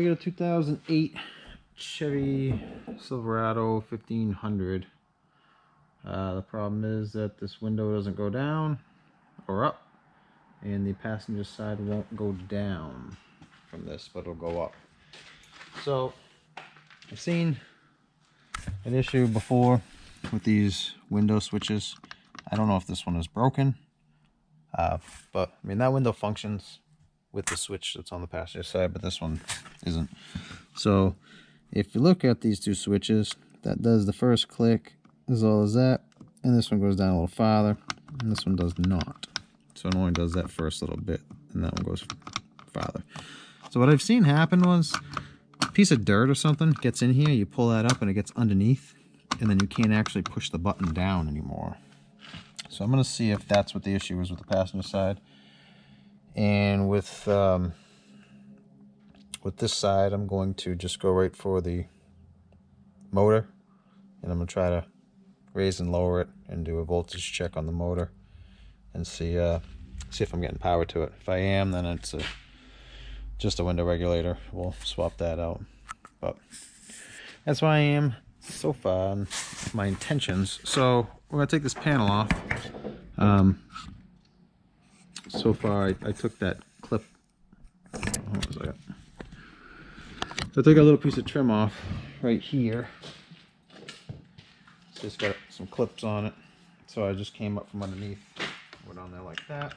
got a 2008 Chevy Silverado 1500. The problem is that this window doesn't go down or up, and the passenger side won't go down from this, but it'll go up. So I've seen an issue before with these window switches. I don't know if this one is broken, but I mean, that window functions with the switch that's on the passenger side, but this one isn't. So if you look at these two switches, that does the first click as well as that, and this one goes down a little farther, and this one does not. So it only does that first little bit, and that one goes farther. So what I've seen happen was a piece of dirt or something gets in here, you pull that up and it gets underneath, and then you can't actually push the button down anymore. So I'm going to see if that's what the issue is with the passenger side. And with this side, I'm going to just go right for the motor, and I'm going to try to raise and lower it and do a voltage check on the motor and see if I'm getting power to it. If I am, then it's just a window regulator. We'll swap that out. But that's where I am so far on my intentions. So we're going to take this panel off. So far I took that clip. Hold on a second. So I took a little piece of trim off right here. It's just got some clips on it. So I just came up from underneath, went on there like that,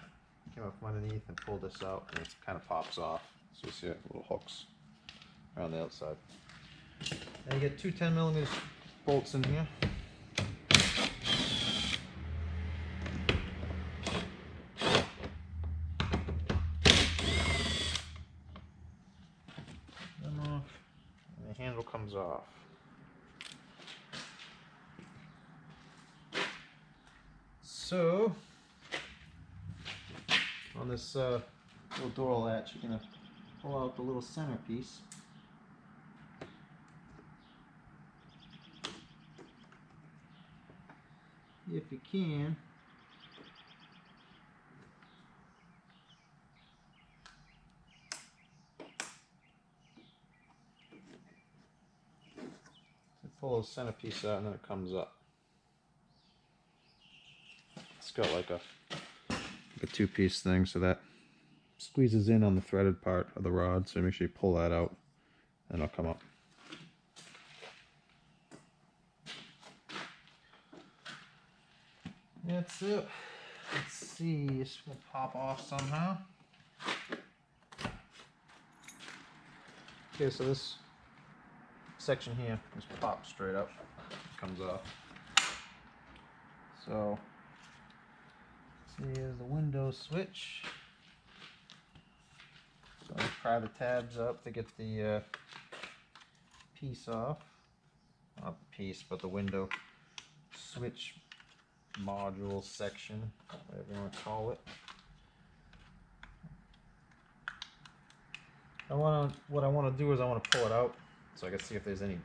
came up from underneath and pulled this out, and it kind of pops off. So you see it, little hooks around the outside. And you get two 10mm bolts in here. And the handle comes off. So on this little door latch, you're going to pull out the little centerpiece. If you can. So pull the centerpiece out and then it comes up. It's got like a two-piece thing, so that squeezes in on the threaded part of the rod, so make sure you pull that out and it'll come up. That's it. Let's see, this will pop off somehow. Okay, so this section here just pops straight up, comes off. So here's the window switch. So I pry the tabs up to get the piece off. Not the piece, but the window switch module section, whatever you want to call it. What I want to do is I want to pull it out so I can see if there's any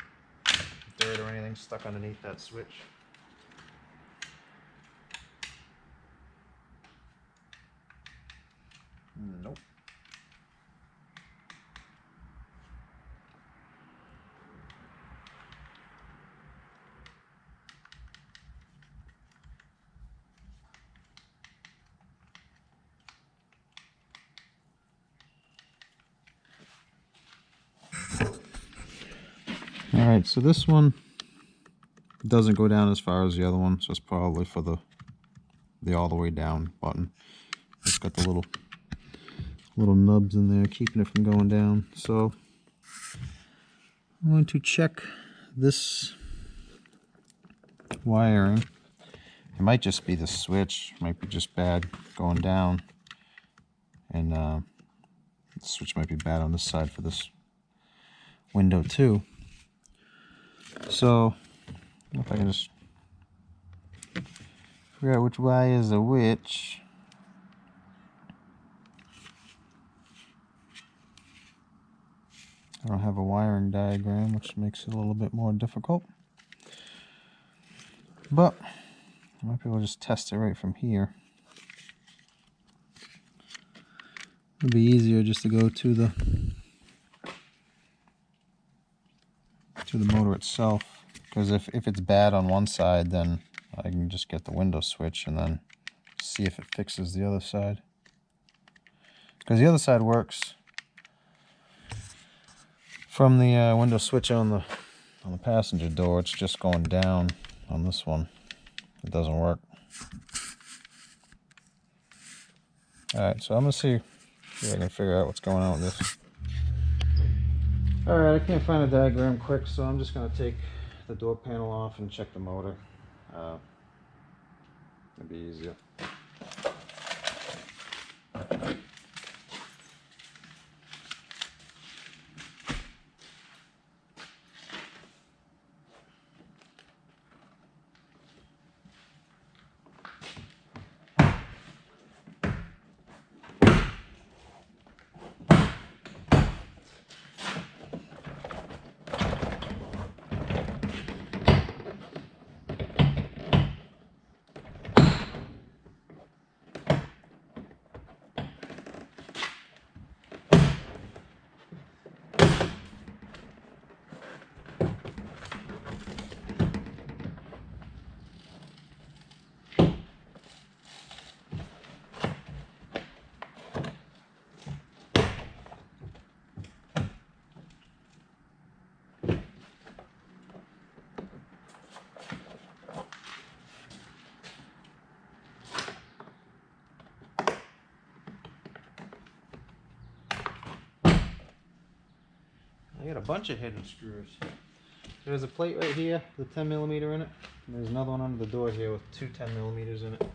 dirt or anything stuck underneath that switch. Nope. Alright, so this one doesn't go down as far as the other one, so it's probably for the all the way down button. It's got the little nubs in there keeping it from going down. So I'm going to check this wiring. It might just be the switch, it might be just bad going down, and the switch might be bad on this side for this window too. So if I can just figure out which wire is which. I don't have a wiring diagram, which makes it a little bit more difficult. But I might be able to just test it right from here. It'd be easier just to go to the to the motor itself, because if it's bad on one side, then I can just get the window switch and then see if it fixes the other side. Because the other side works from the window switch on the passenger door. It's just going down on this one. It doesn't work. Alright, so I'm going to see if I can figure out what's going on with this. Alright, I can't find a diagram quick, so I'm just going to take the door panel off and check the motor. It'd be easier. I got a bunch of hidden screws. There's a plate right here with a 10mm in it. And there's another one under the door here with two 10mm in it.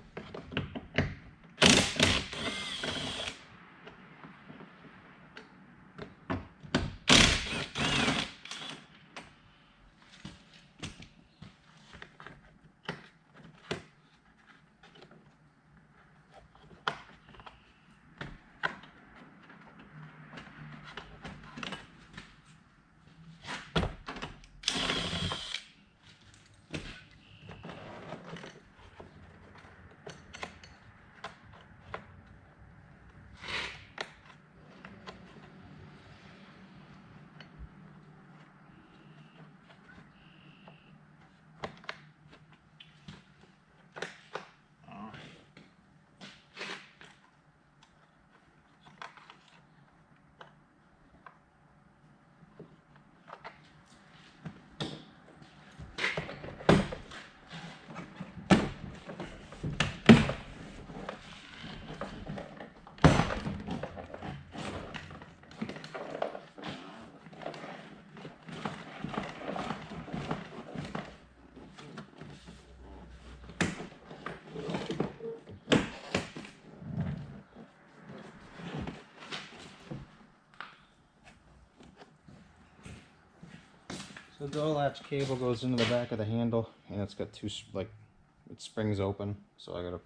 So the door latch cable goes into the back of the handle, and it's got two, it springs open. So I gotta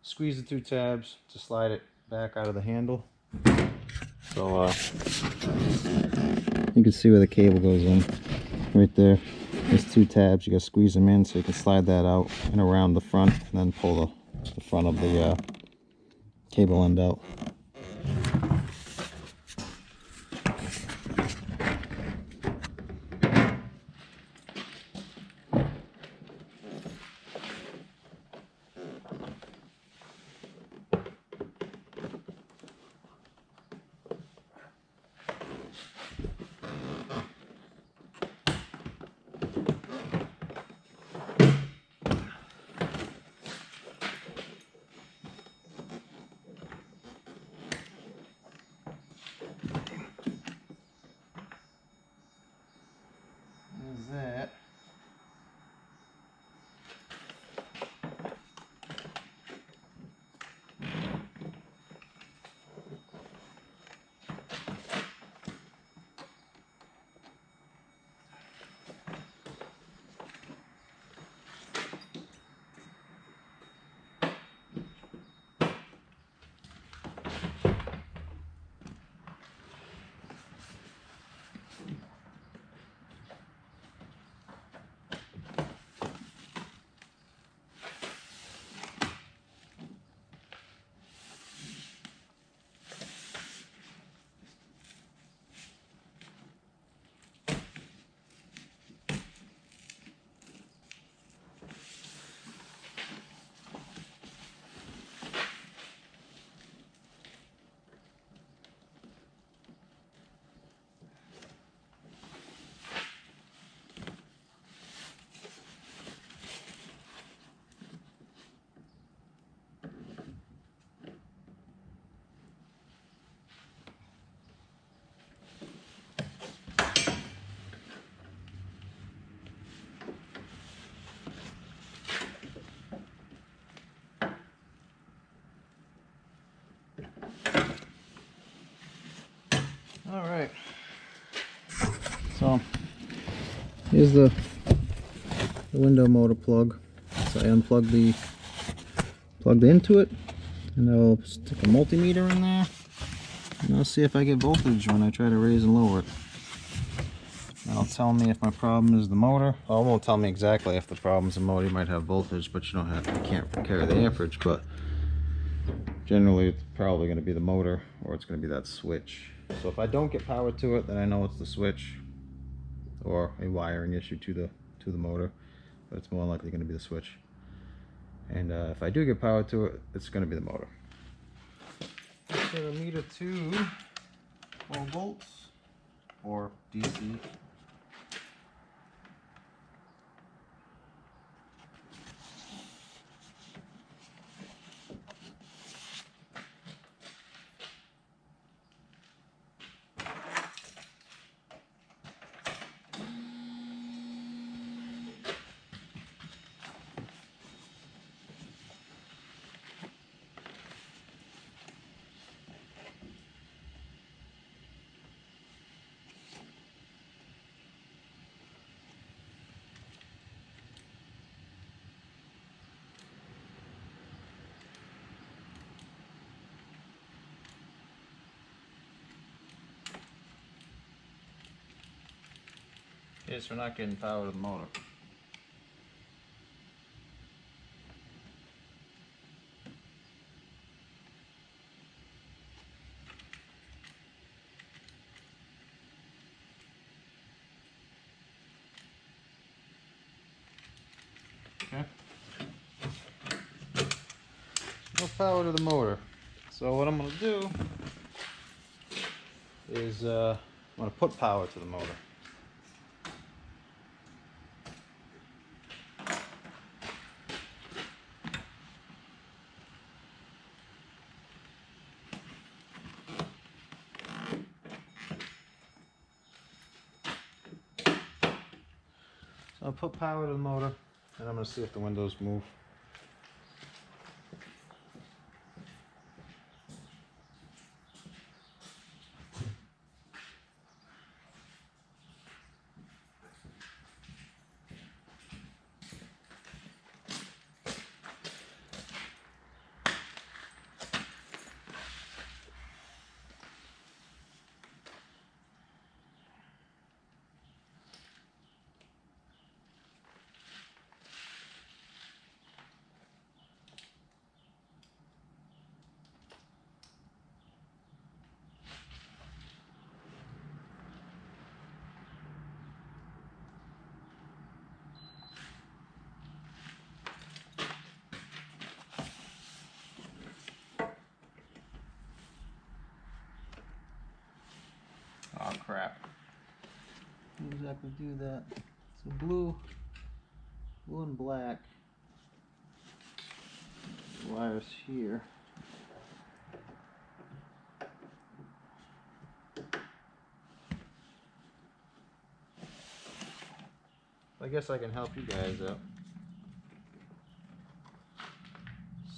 squeeze the two tabs to slide it back out of the handle. So you can see where the cable goes in, right there. There's two tabs, you gotta squeeze them in so you can slide that out and around the front, and then pull the front of the cable end out. Here's the window motor plug. So I plugged into it, and I'll stick a multimeter in there, and I'll see if I get voltage when I try to raise and lower it. That'll tell me if my problem is the motor. Well, it won't tell me exactly if the problem's the motor. You might have voltage, but you can't carry the amperage. But generally, it's probably going to be the motor, or it's going to be that switch. So if I don't get power to it, then I know it's the switch or a wiring issue to the motor. But it's more likely going to be the switch. And if I do get power to it, it's going to be the motor. Set a meter to 12 volts or DC. Yes, we're not getting power to the motor. Okay. No power to the motor. So what I'm going to do is I'm going to put power to the motor. So I'll put power to the motor, and I'm going to see if the windows move. Oh crap. Didn't exactly do that. So blue and black wires here. I guess I can help you guys out.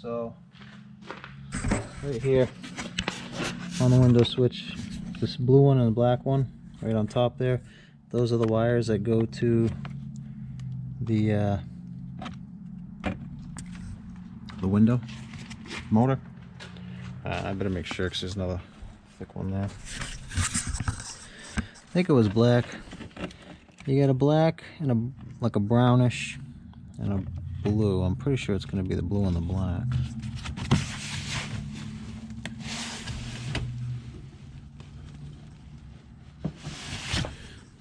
So right here on the window switch, this blue one and the black one right on top there, those are the wires that go to the window motor. I better make sure because there's another thick one there. I think it was black. You got a black and like a brownish and a blue. I'm pretty sure it's going to be the blue and the black.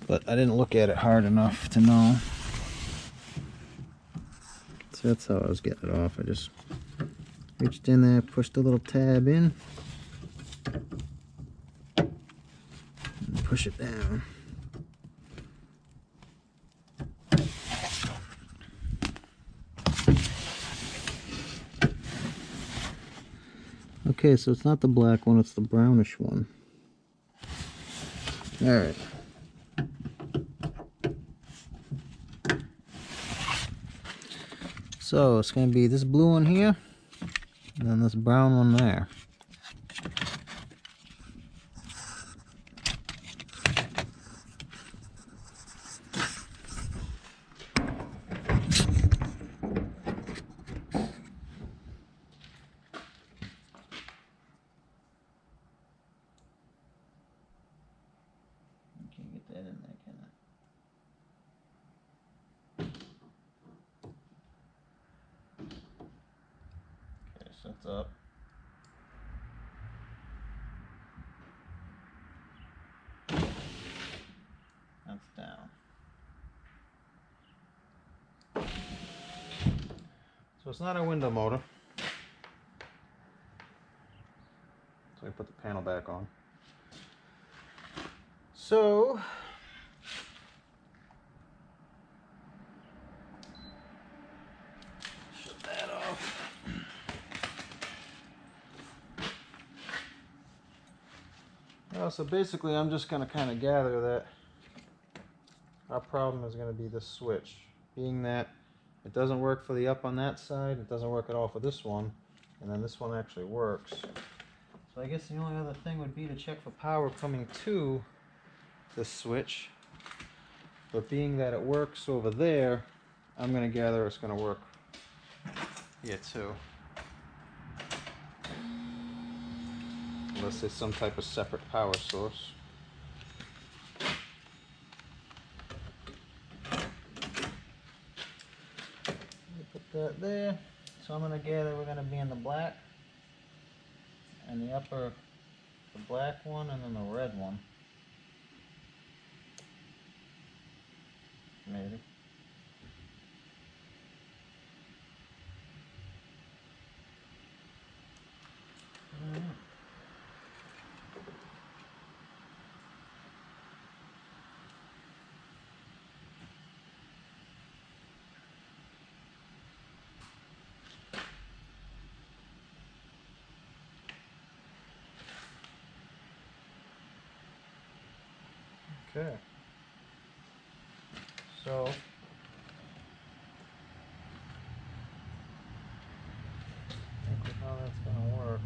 But I didn't look at it hard enough to know. So that's how I was getting it off. I just reached in there, pushed the little tab in, and push it down. Okay, so it's not the black one, it's the brownish one. Alright. So it's going to be this blue one here, and then this brown one there. That's up. That's down. So it's not a window motor. So I put the panel back on. So shut that off. Well, so basically I'm just going to kind of gather that our problem is going to be this switch. Being that it doesn't work for the up on that side, it doesn't work at all for this one, and then this one actually works. So I guess the only other thing would be to check for power coming to this switch. But being that it works over there, I'm going to gather it's going to work here too. Unless there's some type of separate power source. Put that there. So I'm going to gather we're going to be in the black, and the upper, the black one, and then the red one. Maybe. Okay. So think of how that's going to work.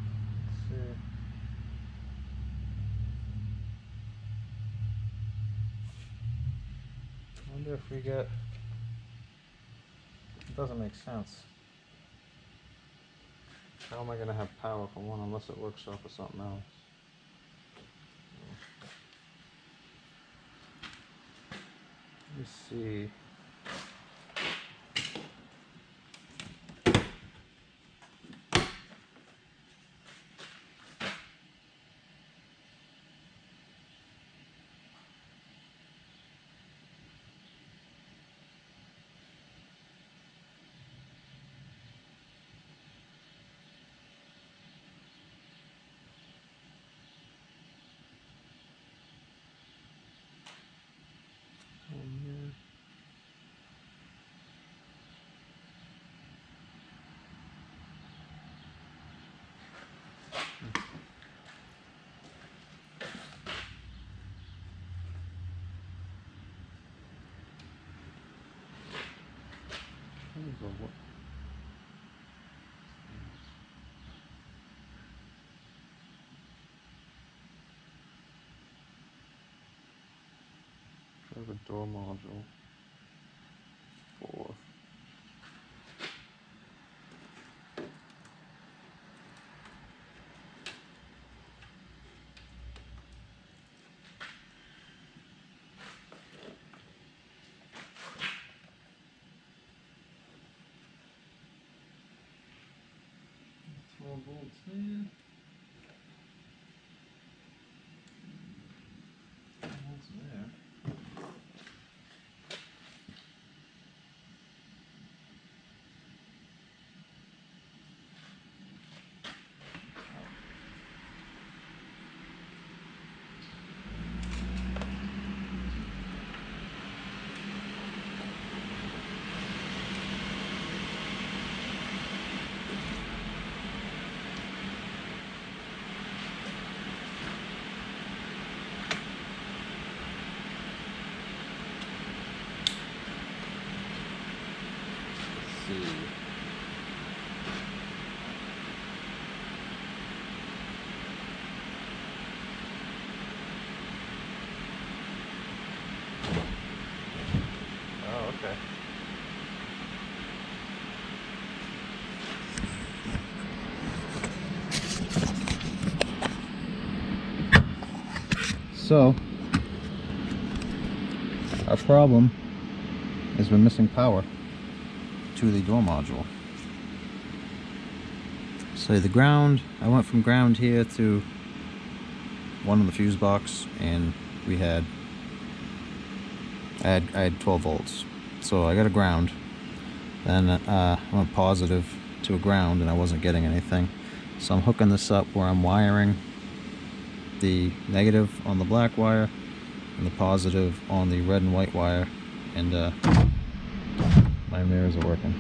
Let's see. I wonder if we get. It doesn't make sense. How am I going to have power for one unless it works off of something else? Let me see. Have a door module. 4. Bolts there. Bolts there. Oh, okay. So, our problem is we're missing power to the door module. So the ground, I went from ground here to one on the fuse box, and I had 12 volts. So I got a ground. Then I went positive to a ground, and I wasn't getting anything. So I'm hooking this up where I'm wiring the negative on the black wire and the positive on the red and white wire. And my mirrors are working.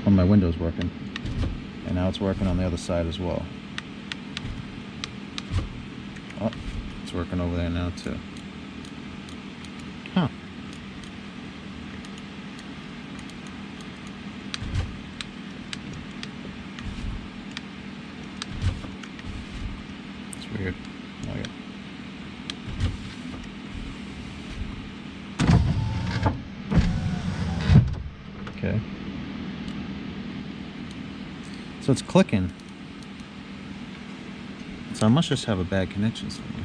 Well, my window's working. And now it's working on the other side as well. Oh, it's working over there now too. Huh. It's weird. Oh, yeah. Okay. So it's clicking. So I must just have a bad connection somewhere.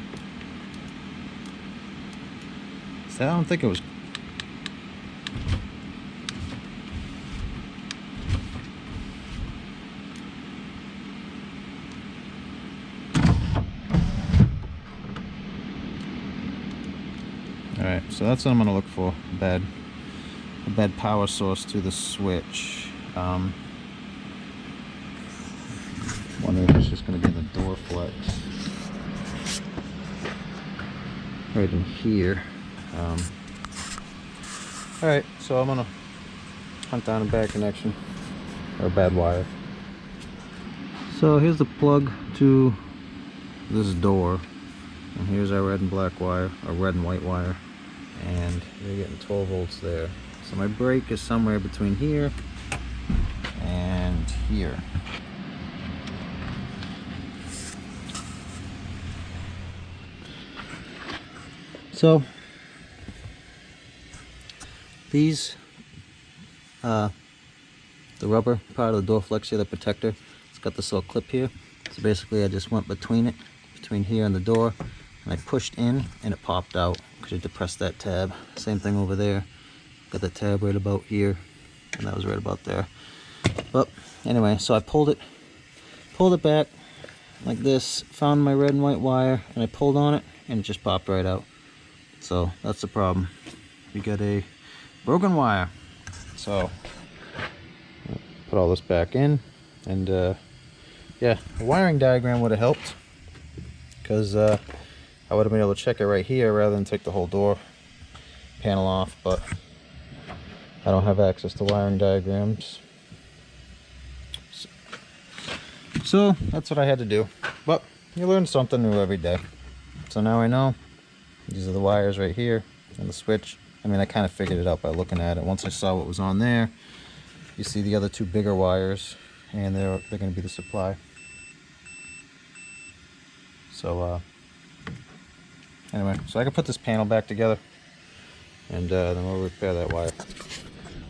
So I don't think it was. Alright, so that's what I'm gonna look for. A bad power source to the switch. Wondering if it's just going to be in the door flex right in here. Alright, so I'm gonna hunt down a bad connection or a bad wire. So here's the plug to this door, and here's our red and black wire, or red and white wire, and you're getting 12 volts there. So my break is somewhere between here and here. So these, the rubber part of the door flex here, the protector, it's got this little clip here. So basically I just went between here and the door, and I pushed in and it popped out because I depressed that tab. Same thing over there. Got the tab right about here, and that was right about there. But anyway, so I pulled it back like this, found my red and white wire, and I pulled on it, and it just popped right out. So that's the problem. We got a broken wire. So put all this back in, and yeah, the wiring diagram would have helped, because I would have been able to check it right here rather than take the whole door panel off, but I don't have access to wiring diagrams. So that's what I had to do. But you learn something new every day. So now I know these are the wires right here and the switch. I mean, I kind of figured it out by looking at it. Once I saw what was on there, you see the other two bigger wires, and they're going to be the supply. So anyway, so I can put this panel back together, and then we'll repair that wire.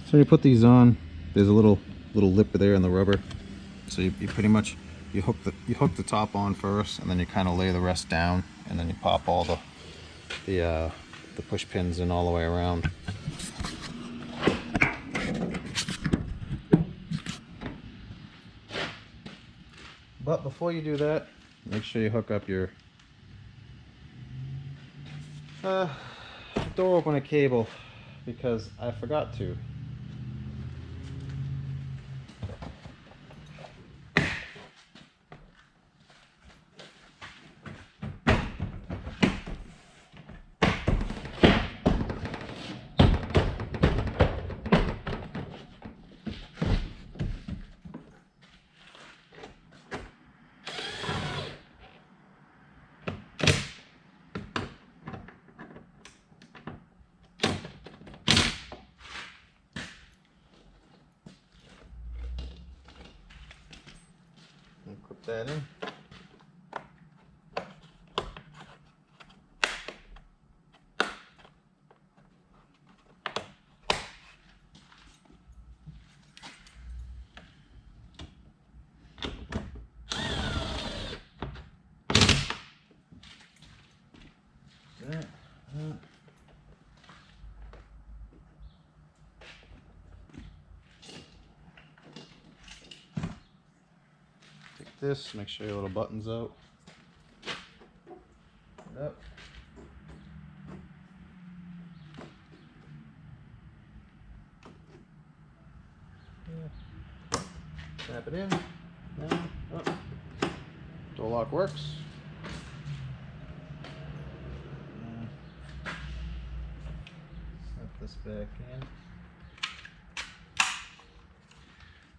So you put these on. There's a little lip there in the rubber. So you pretty much you hook the top on first, and then you kind of lay the rest down, and then you pop all the push pins in all the way around. But before you do that, make sure you hook up your door opener cable, because I forgot to. Clip that in. Take this, make sure your little button's out. Yep. Yeah. Snap it in. Now, oh. Door lock works. Snap this back in.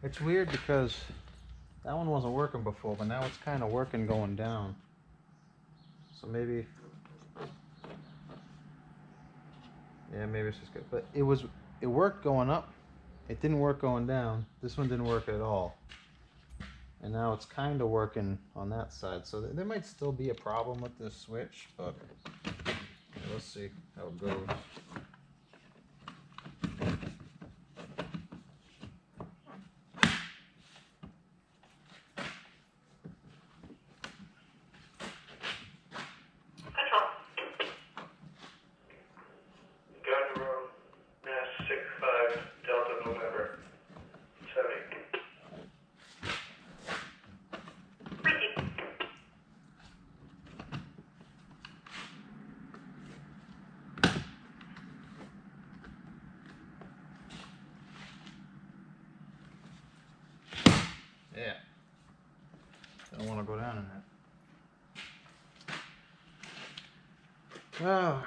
It's weird because that one wasn't working before, but now it's kind of working going down. So maybe, yeah, maybe it's just good. But it worked going up. It didn't work going down. This one didn't work at all. And now it's kind of working on that side. So there might still be a problem with this switch, but yeah, let's see how it goes. Yeah. I don't want to go down in that. Oh.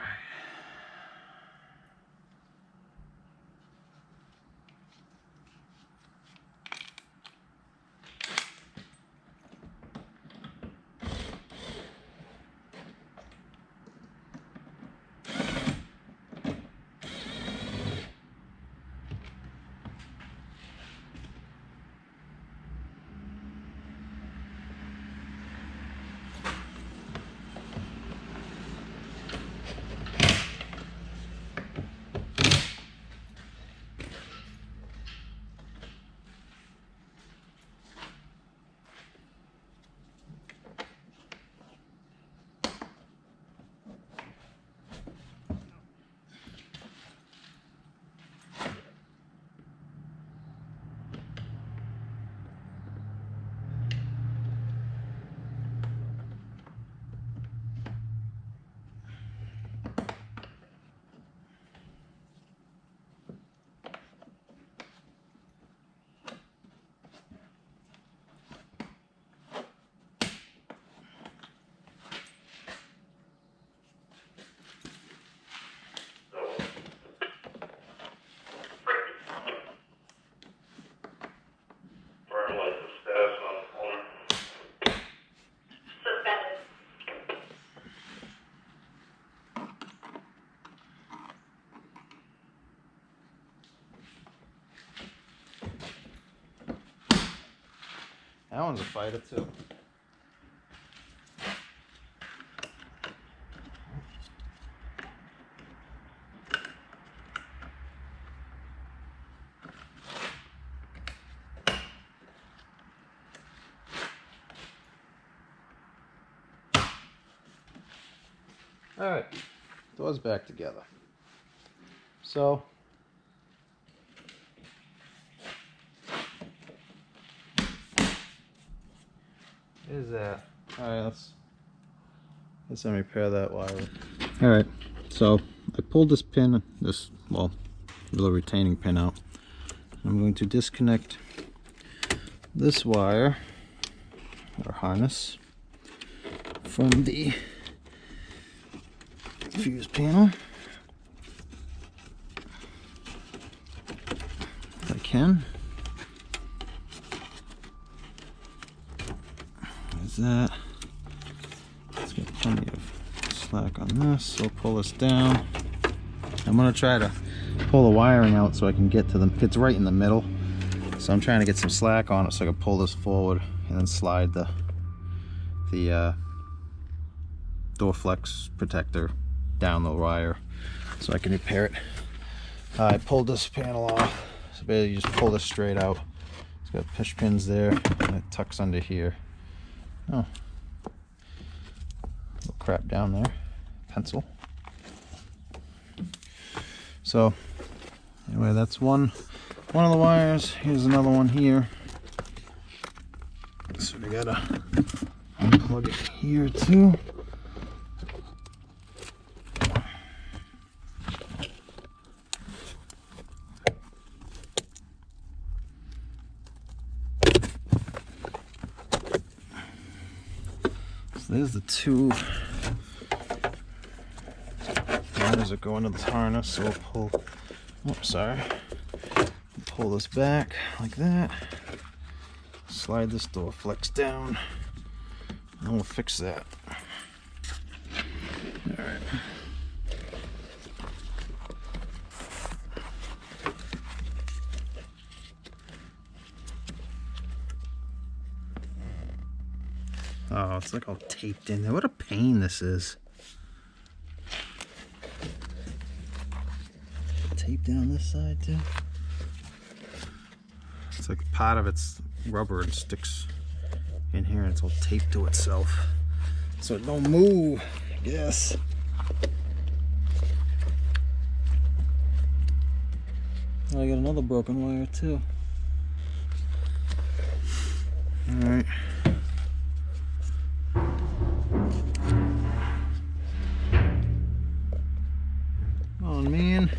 That one's a fighter too. All right, doors back together. So is that all right? Let's repair that wire. All right, so I pulled this pin, this little retaining pin out. I'm going to disconnect this wire or harness from the fuse panel if I can. There's that. It's got plenty of slack on this, so I'll pull this down. I'm going to try to pull the wiring out so I can get to them. It's right in the middle, so I'm trying to get some slack on it so I can pull this forward and then slide the door flex protector down the wire so I can repair it. I pulled this panel off, so basically you just pull this straight out. It's got push pins there and it tucks under here. Oh, little crap down there, pencil. So anyway, that's one of the wires. Here's another one here. So we gotta unplug it here too. So there's the two wires that go into this harness. So we'll pull, pull this back like that. Slide this door flex down, and we'll fix that. All right. Oh, it's like all taped in there. What a pain this is. Tape down this side too. It's like part of it's rubber and sticks in here, and it's all taped to itself, so it don't move, I guess. Oh, I got another broken wire too. All right. Oh man.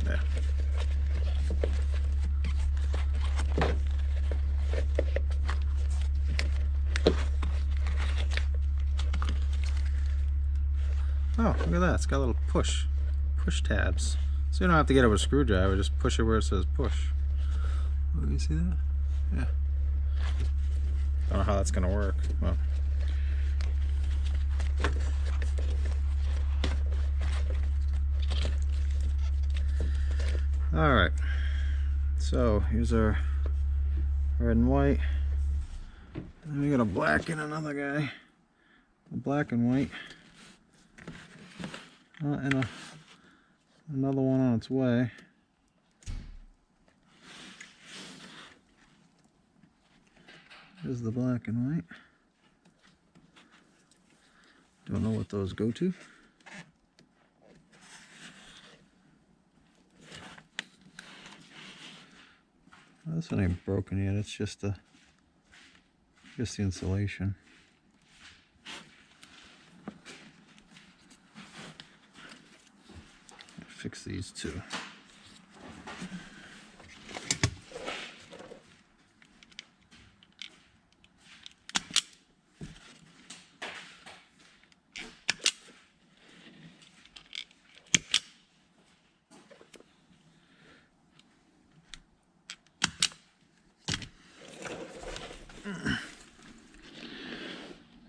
There. Oh, look at that. It's got little push tabs. So you don't have to get it with a screwdriver, just push it where it says push. Oh, you see that? Yeah. Don't know how that's gonna work. Well. Alright. So here's our red and white. And then we got a black and another guy. A black and white. And another one on its way. Here's the black and white. Don't know what those go to. Well, this one ain't broken yet. It's just the insulation. Fix these two.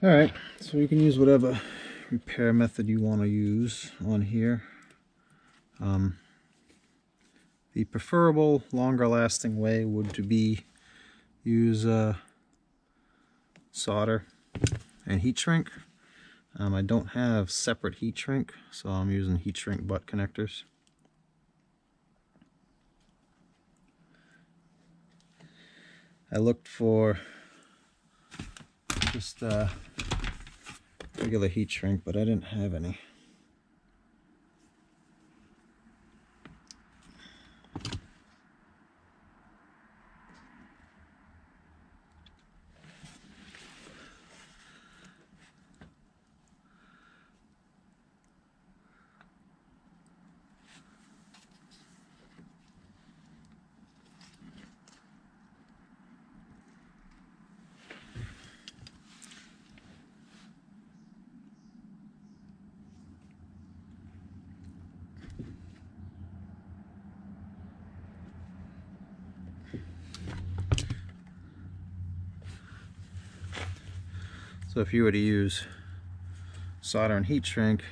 All right, so you can use whatever repair method you want to use on here. The preferable, longer lasting way would be use solder and heat shrink. I don't have separate heat shrink, so I'm using heat shrink butt connectors. I looked for just regular heat shrink, but I didn't have any. So if you were to use solder and heat shrink,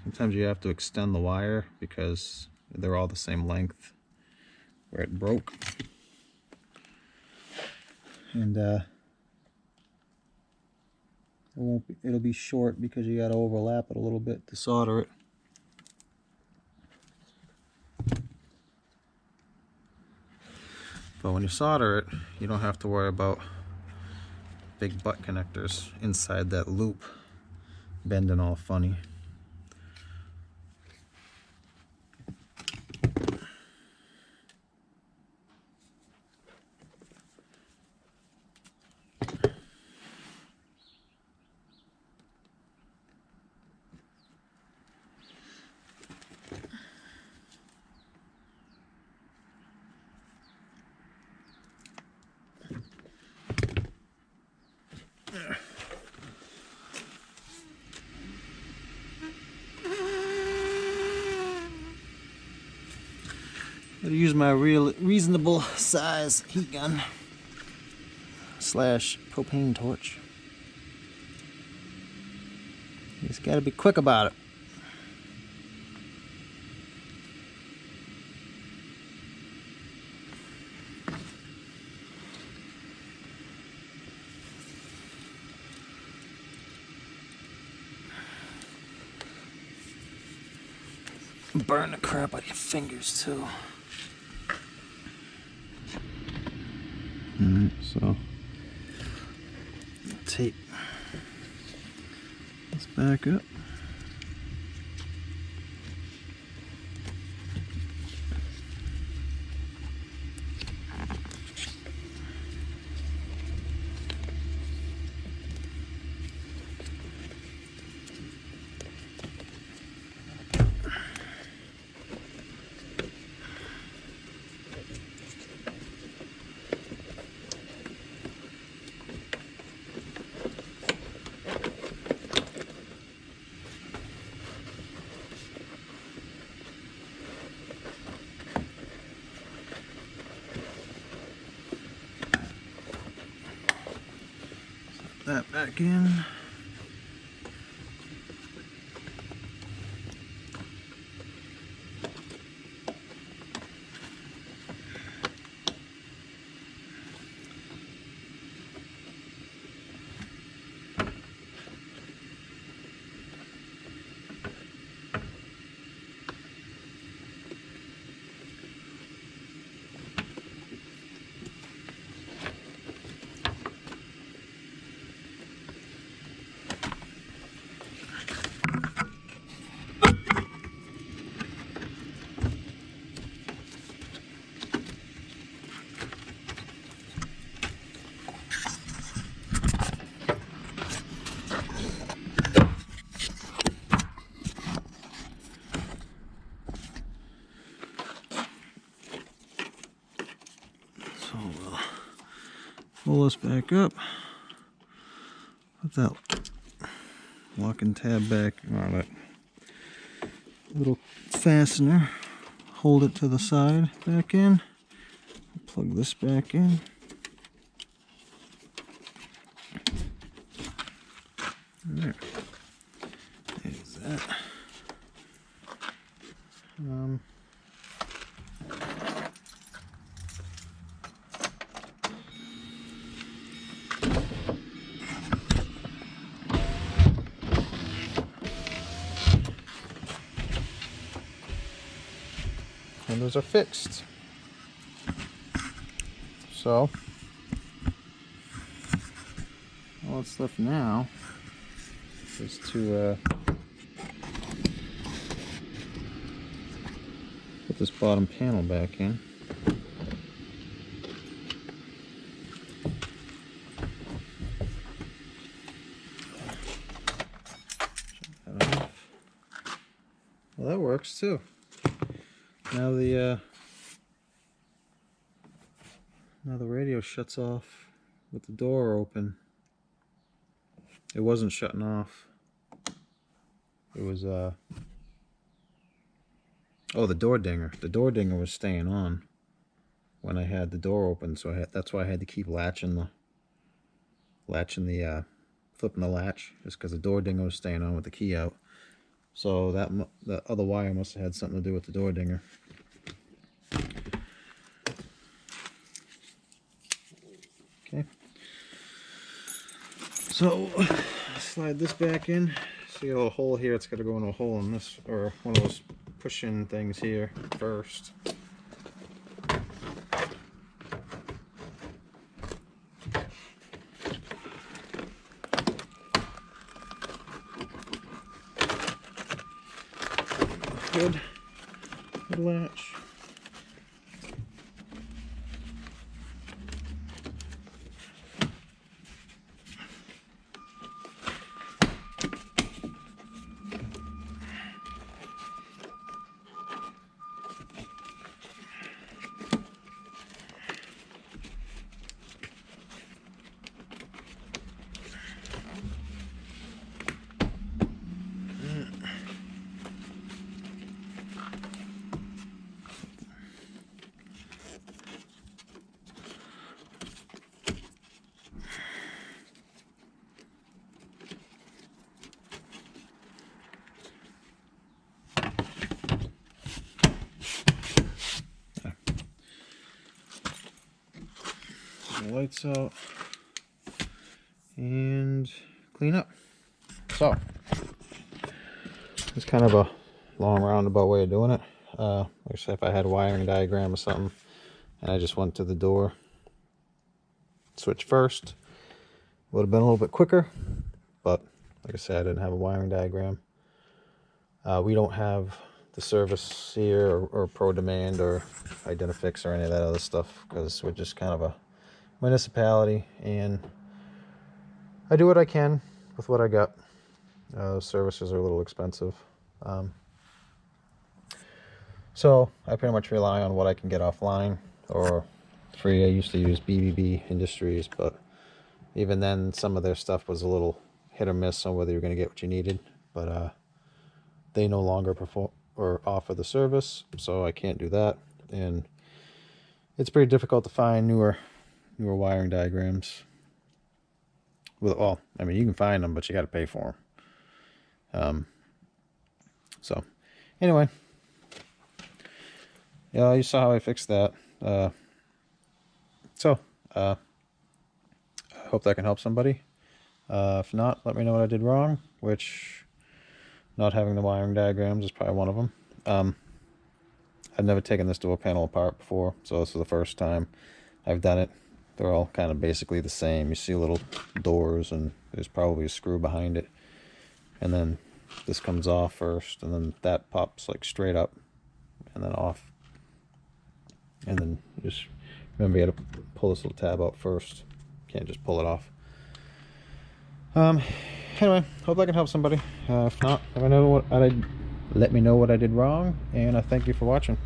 sometimes you have to extend the wire because they're all the same length where it broke. and it'll be short because you got to overlap it a little bit to solder it. But when you solder it, you don't have to worry about big butt connectors inside that loop bending all funny. I'm gonna use my reasonable size heat gun / propane torch. You just gotta be quick about it. Burn the crap out of your fingers too. Alright, so tape this back up. That back in. So we'll pull this back up, put that locking tab back on it, little fastener, hold it to the side back in, plug this back in. There. There's that. And those are fixed. So all that's left now is to put this bottom panel back in. Shut that off. Well, that works too. Now the radio shuts off with the door open. It wasn't shutting off. It was oh, the door dinger. The door dinger was staying on when I had the door open, so that's why I had to keep flipping the latch, just because the door dinger was staying on with the key out. So the other wire must have had something to do with the door dinger. Okay. So slide this back in. See a little hole here. It's got to go in a hole in this, or one of those push-in things here first. Good latch. Lights out and clean up. So it's kind of a long roundabout way of doing it. Like I said, if I had a wiring diagram or something and I just went to the door switch first, would have been a little bit quicker, but like I said, I didn't have a wiring diagram. We don't have the service here or Pro Demand or Identifix or any of that other stuff because we're just kind of a municipality, and I do what I can with what I got. Services are a little expensive, so I pretty much rely on what I can get offline or free. I used to use BBB Industries, but even then some of their stuff was a little hit or miss on whether you're going to get what you needed, but they no longer perform or offer the service, so I can't do that, and it's pretty difficult to find newer wiring diagrams. Well, I mean, you can find them, but you got to pay for them. So anyway, yeah, you saw how I fixed that. I hope that can help somebody. If not, let me know what I did wrong, which not having the wiring diagrams is probably one of them. I've never taken this door panel apart before, so this is the first time I've done it. They're all kind of basically the same. You see little doors, and there's probably a screw behind it. And then this comes off first, and then that pops like straight up and then off. And then just remember, you got to pull this little tab out first. Can't just pull it off. Anyway, hope that can help somebody. If not, let me know what I did wrong, and I thank you for watching.